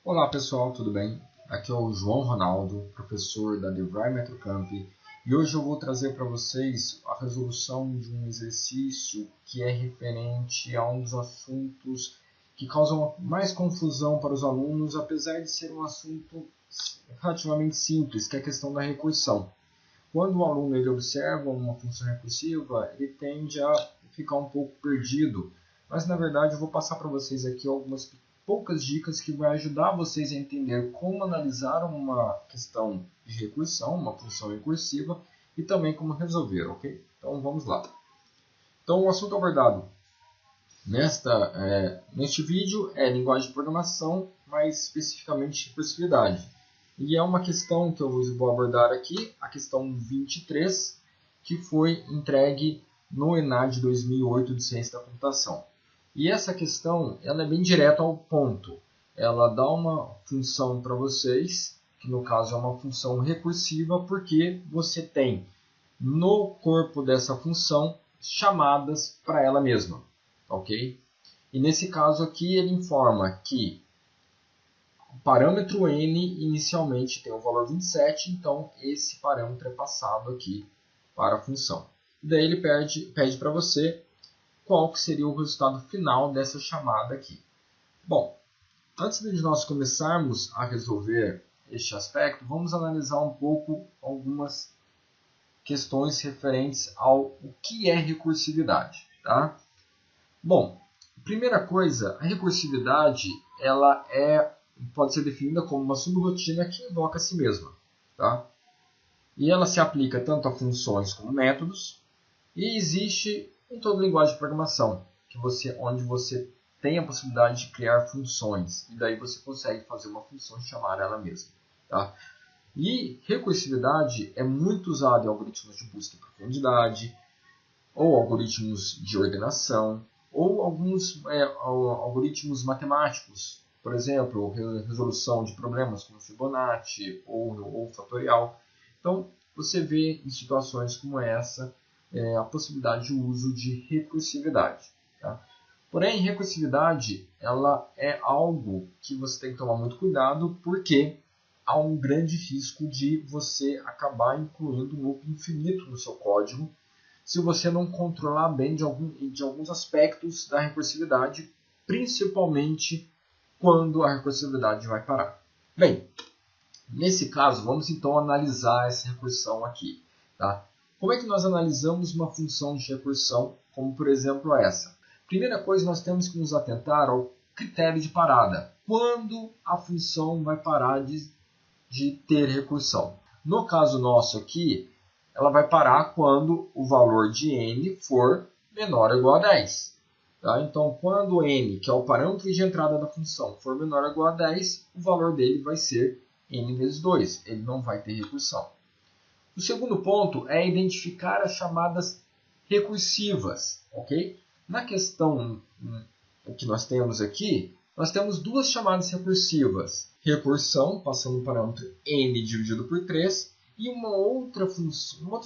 Olá pessoal, tudo bem? Aqui é o João Ronaldo, professor da DeVry Metrocamp, e hoje eu vou trazer para vocês a resolução de um exercício que é referente a um dos assuntos que causam mais confusão para os alunos, apesar de ser um assunto relativamente simples, que é a questão da recursão. Quando o aluno ele observa uma função recursiva, ele tende a ficar um pouco perdido, mas na verdade eu vou passar para vocês aqui algumas poucas dicas que vai ajudar vocês a entender como analisar uma questão de recursão, uma função recursiva, e também como resolver, ok? Então vamos lá. Então o assunto abordado neste vídeo é linguagem de programação, mais especificamente recursividade. E é uma questão que eu vou abordar aqui, a questão 23, que foi entregue no ENAD 2008 de Ciência da Computação. E essa questão ela é bem direta ao ponto. Ela dá uma função para vocês, que no caso é uma função recursiva, porque você tem no corpo dessa função chamadas para ela mesma. Ok? E nesse caso aqui ele informa que o parâmetro n inicialmente tem o valor 27, então esse parâmetro é passado aqui para a função. Daí ele pede para você qual que seria o resultado final dessa chamada aqui. Bom, antes de nós começarmos a resolver este aspecto, vamos analisar um pouco algumas questões referentes ao o que é recursividade. Tá? Bom, primeira coisa, a recursividade ela pode ser definida como uma subrotina que invoca a si mesma. Tá? E ela se aplica tanto a funções como métodos, e existe em toda linguagem de programação, onde você tem a possibilidade de criar funções, e daí você consegue fazer uma função e chamar ela mesma. Tá? E recursividade é muito usada em algoritmos de busca em profundidade, ou algoritmos de ordenação, ou alguns algoritmos matemáticos, por exemplo, resolução de problemas como Fibonacci ou fatorial. Então, você vê em situações como essa a possibilidade de uso de recursividade. Tá? Porém, recursividade ela é algo que você tem que tomar muito cuidado, porque há um grande risco de você acabar incluindo um loop infinito no seu código, se você não controlar bem de alguns aspectos da recursividade, principalmente quando a recursividade vai parar. Bem, nesse caso, vamos então analisar essa recursão aqui. Tá? Como é que nós analisamos uma função de recursão, como por exemplo essa? Primeira coisa, nós temos que nos atentar ao critério de parada. Quando a função vai parar de ter recursão? No caso nosso aqui, ela vai parar quando o valor de n for menor ou igual a 10. Tá? Então, quando n, que é o parâmetro de entrada da função, for menor ou igual a 10, o valor dele vai ser n vezes 2. Ele não vai ter recursão. O segundo ponto é identificar as chamadas recursivas. Okay? Na questão que nós temos aqui, nós temos duas chamadas recursivas. Recursão, passando o parâmetro n dividido por 3, e uma outra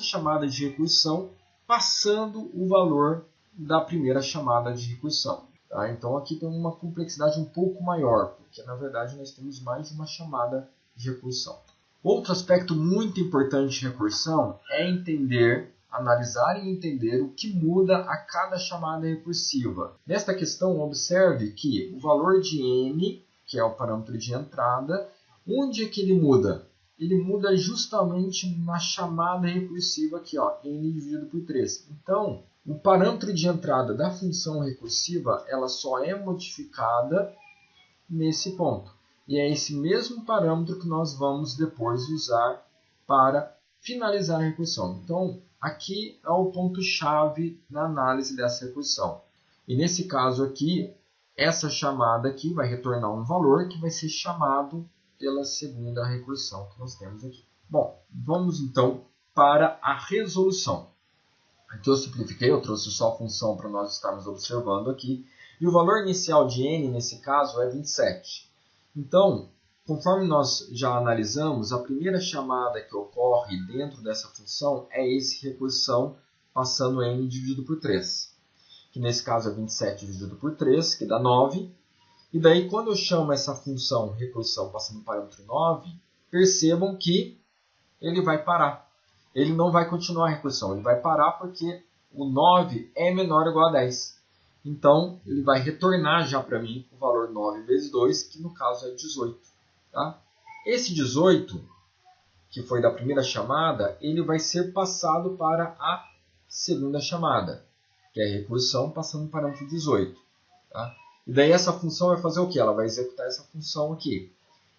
chamada de recursão, passando o valor da primeira chamada de recursão. Tá? Então aqui tem uma complexidade um pouco maior, porque na verdade nós temos mais de uma chamada de recursão. Outro aspecto muito importante de recursão é analisar e entender o que muda a cada chamada recursiva. Nesta questão, observe que o valor de n, que é o parâmetro de entrada, onde é que ele muda? Ele muda justamente na chamada recursiva aqui, ó, n dividido por 3. Então, o parâmetro de entrada da função recursiva ela só é modificada nesse ponto. E é esse mesmo parâmetro que nós vamos depois usar para finalizar a recursão. Então, aqui é o ponto-chave na análise dessa recursão. E nesse caso aqui, essa chamada aqui vai retornar um valor que vai ser chamado pela segunda recursão que nós temos aqui. Bom, vamos então para a resolução. Aqui eu simplifiquei, eu trouxe só a função para nós estarmos observando aqui. E o valor inicial de n, nesse caso, é 27. Então, conforme nós já analisamos, a primeira chamada que ocorre dentro dessa função é esse recursão passando n dividido por 3. Que nesse caso é 27 dividido por 3, que dá 9. E daí, quando eu chamo essa função recursão passando o parâmetro 9, percebam que ele vai parar. Ele não vai continuar a recursão, ele vai parar porque o 9 é menor ou igual a 10. Então, ele vai retornar já para mim o valor 9 vezes 2, que no caso é 18. Tá? Esse 18, que foi da primeira chamada, ele vai ser passado para a segunda chamada, que é a recursão passando o parâmetro 18. Tá? E daí essa função vai fazer o quê? Ela vai executar essa função aqui,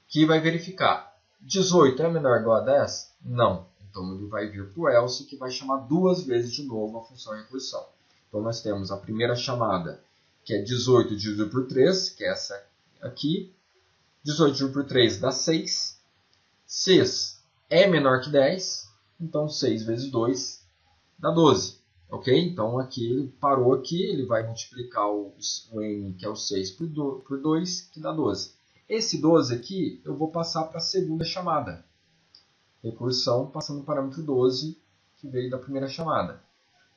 que vai verificar 18 é menor ou igual a 10? Não. Então ele vai vir para o else, que vai chamar duas vezes de novo a função recursão. Então nós temos a primeira chamada, que é 18 dividido por 3, que é essa aqui. 18 dividido por 3 dá 6. 6 é menor que 10, então 6 vezes 2 dá 12. Ok? Então aqui ele parou aqui, ele vai multiplicar o n, que é o 6, por 2, que dá 12. Esse 12 aqui eu vou passar para a segunda chamada. Recursão passando o parâmetro 12, que veio da primeira chamada.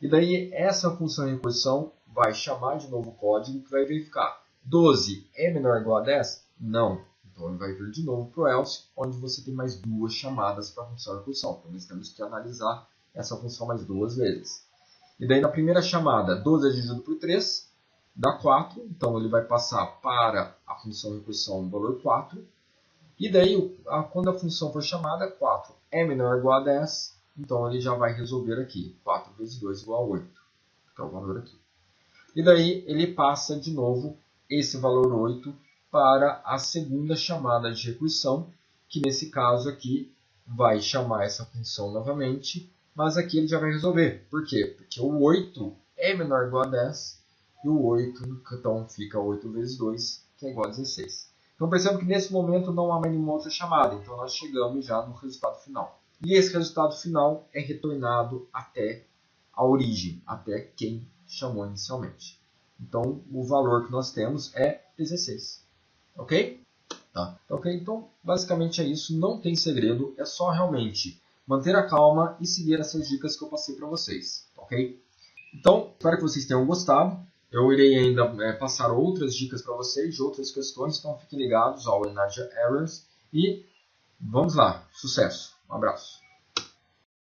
E daí essa função recursão vai chamar de novo o código que vai verificar. 12 é menor ou igual a 10? Não. Então ele vai vir de novo para o else, onde você tem mais duas chamadas para a função recursão. Então nós temos que analisar essa função mais duas vezes. E daí na primeira chamada, 12 é dividido por 3, dá 4. Então ele vai passar para a função recursão o valor 4. E daí, quando a função for chamada, 4 é menor ou igual a 10, então ele já vai resolver aqui. 4 vezes 2 igual a 8, que é o valor aqui. E daí ele passa de novo esse valor 8 para a segunda chamada de recursão, que nesse caso aqui vai chamar essa função novamente, mas aqui ele já vai resolver. Por quê? Porque o 8 é menor ou igual a 10, e o 8, então fica 8 vezes 2, que é igual a 16. Então percebam que nesse momento não há mais nenhuma outra chamada, então nós chegamos já no resultado final. E esse resultado final é retornado até a origem, até quem chamou inicialmente. Então o valor que nós temos é 16. Ok? Tá. Ok, então basicamente é isso, não tem segredo, é só realmente manter a calma e seguir essas dicas que eu passei para vocês. Ok? Então, espero que vocês tenham gostado. Eu irei ainda passar outras dicas para vocês de outras questões, então fiquem ligados ao Enadia Errors e vamos lá, sucesso, um abraço.